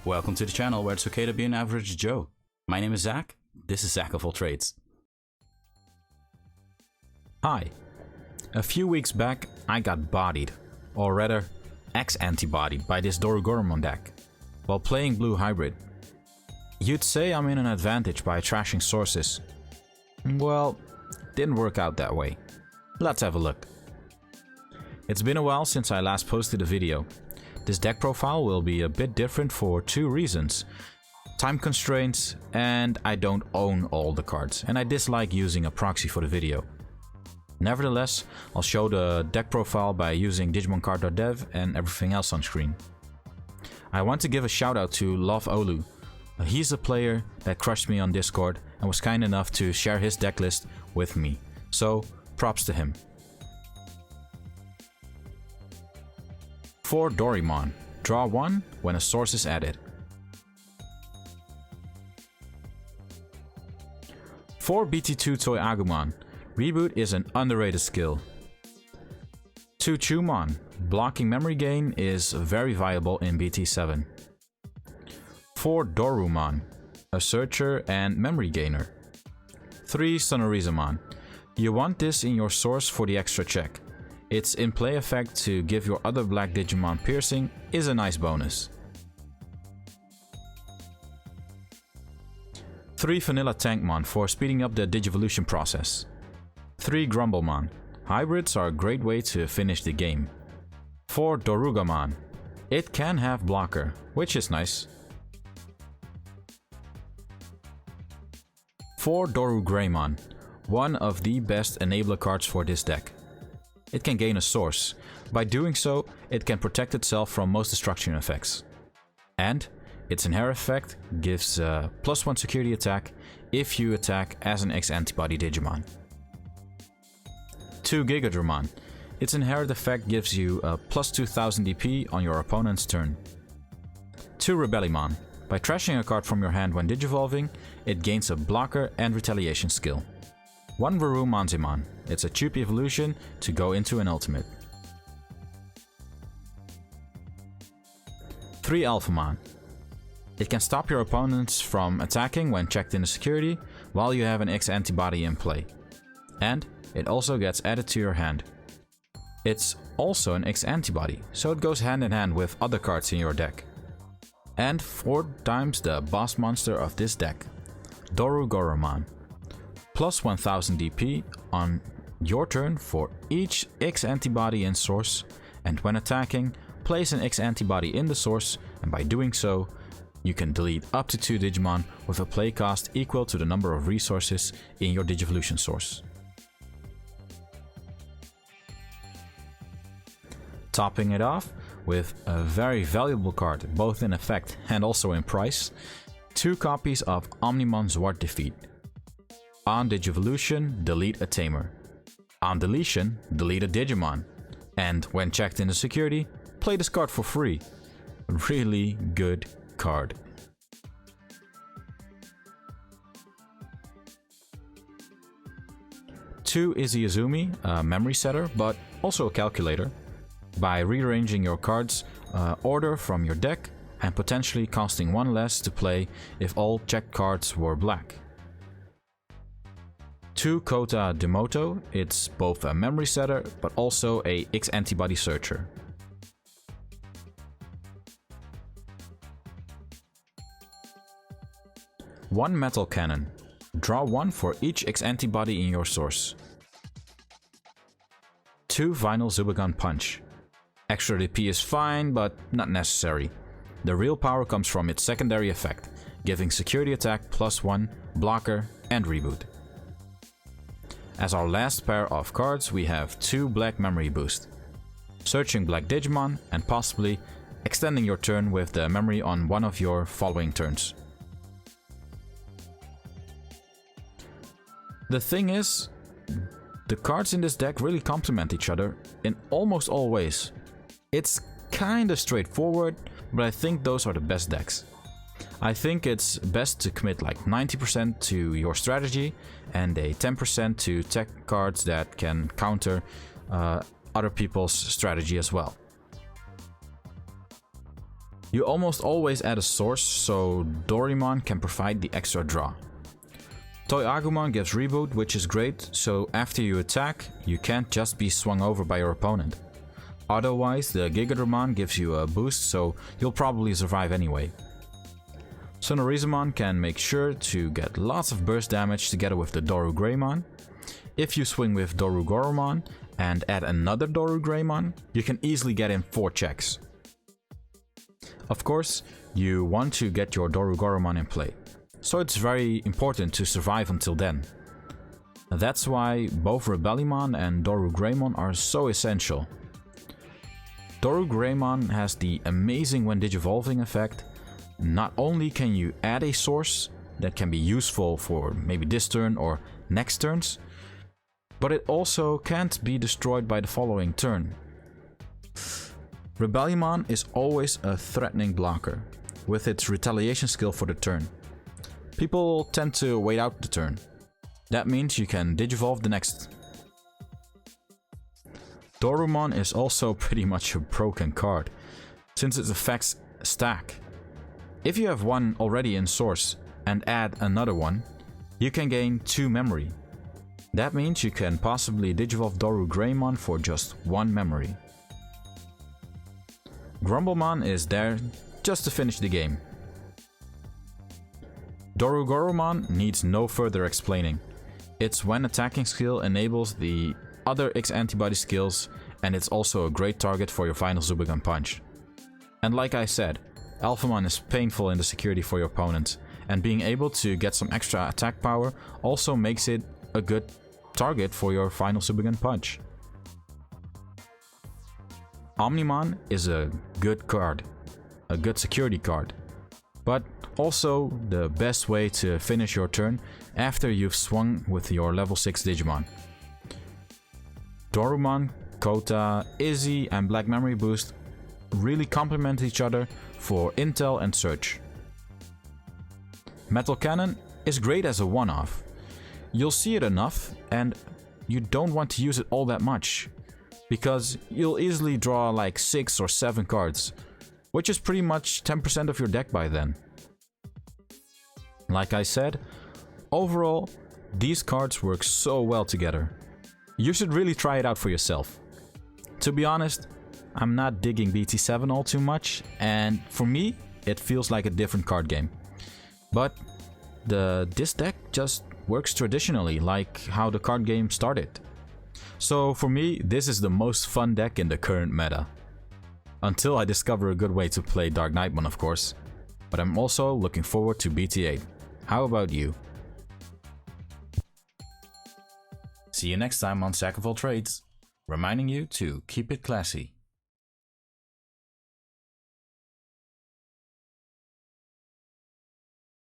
Welcome to the channel where it's okay to be an average Joe. My name is Zack, this is Zack of all trades. Hi. A few weeks back I got bodied, or rather X-antibodied by this Dorugoramon deck, while playing blue hybrid. You'd say I'm in an advantage by trashing sources. Well, didn't work out that way. Let's have a look. It's been a while since I last posted a video. This deck profile will be a bit different for two reasons. Time constraints, and I don't own all the cards, and I dislike using a proxy for the video. Nevertheless, I'll show the deck profile by using digimonCard.dev and everything else on screen. I want to give a shout out to Love Olu. He's a player that crushed me on Discord and was kind enough to share his deck list with me, so props to him. For Dorugoramon, draw 1 when a source is added. For BT2 Agumon, reboot is an underrated skill. 2 Chumon, blocking memory gain is very viable in BT7. 4 Dorugoramon, a searcher and memory gainer. 3 Sonorizamon, you want this in your source for the extra check. Its in-play effect to give your other black Digimon piercing is a nice bonus. 3 Vanilla Tankmon for speeding up the Digivolution process. 3 Grumblemon, hybrids are a great way to finish the game. 4 Dorugoramon, it can have blocker, which is nice. 4 Dorugoramon, one of the best enabler cards for this deck. It can gain a source. By doing so, it can protect itself from most destruction effects. And its inherent effect gives +1 security attack if you attack as an X-antibody Digimon. 2 Gigadramon. Its inherent effect gives you a +2000 DP on your opponent's turn. 2 Rebellymon. By trashing a card from your hand when digivolving, it gains a blocker and retaliation skill. 1 Varumanzimon. It's a cheap evolution to go into an ultimate. 3 Alphamon. It can stop your opponents from attacking when checked in the security while you have an X-antibody in play. And it also gets added to your hand. It's also an X-antibody, so it goes hand in hand with other cards in your deck. And 4 times the boss monster of this deck, Dorugoramon. +1000 DP on your turn for each X-antibody in source, and when attacking, place an X-antibody in the source, and by doing so, you can delete up to 2 Digimon with a play cost equal to the number of resources in your Digivolution source. Topping it off with a very valuable card, both in effect and also in price, 2 copies of Omnimon Zwart Defeat. On Digivolution, delete a Tamer. On deletion, delete a Digimon. And when checked into security, play this card for free. Really good card. Two Izuyazumi, a memory setter, but also a calculator. By rearranging your cards order from your deck and potentially costing 1 less to play if all checked cards were black. 2 Kota Demoto, it's both a memory setter but also a X-antibody searcher. One Metal Cannon, draw 1 for each X-antibody in your source. 2 Vinyl Zubagon Punch, extra DP is fine but not necessary. The real power comes from its secondary effect, giving security attack +1, blocker and reboot. As our last pair of cards, we have 2 Black Memory Boost. Searching Black Digimon and possibly extending your turn with the memory on one of your following turns. The thing is, the cards in this deck really complement each other in almost all ways. It's kinda straightforward, but I think those are the best decks. I think it's best to commit like 90% to your strategy and a 10% to tech cards that can counter other people's strategy as well. You almost always add a source, so Dorugoramon can provide the extra draw. Agumon gives reboot, which is great, so after you attack, you can't just be swung over by your opponent. Otherwise, the Gigadramon gives you a boost, so you'll probably survive anyway. Sonorizumon can make sure to get lots of burst damage together with the Dorugoramon. If you swing with Dorugoramon and add another Dorugoramon, you can easily get in 4 checks. Of course, you want to get your Dorugoramon in play, so it's very important to survive until then. That's why both Rebellumon and Dorugoramon are so essential. Dorugoramon has the amazing when digivolving effect. Not only can you add a source that can be useful for maybe this turn or next turns, but it also can't be destroyed by the following turn. Rebellumon is always a threatening blocker, with its retaliation skill for the turn. People tend to wait out the turn. That means you can digivolve the next. Dorumon is also pretty much a broken card, since its effects stack. If you have one already in source and add another one, you can gain 2 memory. That means you can possibly digivolve Dorugoramon for just 1 memory. Grumblemon is there just to finish the game. Dorugoramon needs no further explaining. Its when attacking skill enables the other X-antibody skills, and it's also a great target for your final Zubagun punch. And like I said, Alphamon is painful in the security for your opponent, and being able to get some extra attack power also makes it a good target for your final Zubagun punch. Omnimon is a good card, a good security card, but also the best way to finish your turn after you've swung with your level 6 Digimon. Dorumon, Kota, Izzy and Black Memory Boost really complement each other for intel and search. Metal Cannon is great as a one-off. You'll see it enough and you don't want to use it all that much, because you'll easily draw like 6 or 7 cards, which is pretty much 10% of your deck by then. Like I said, overall, these cards work so well together. You should really try it out for yourself. To be honest, I'm not digging BT7 all too much, and for me, it feels like a different card game. But this deck just works traditionally, like how the card game started. So for me, this is the most fun deck in the current meta. Until I discover a good way to play Dark Knightmon, of course. But I'm also looking forward to BT8. How about you? See you next time on Zack of All Trades, reminding you to keep it classy.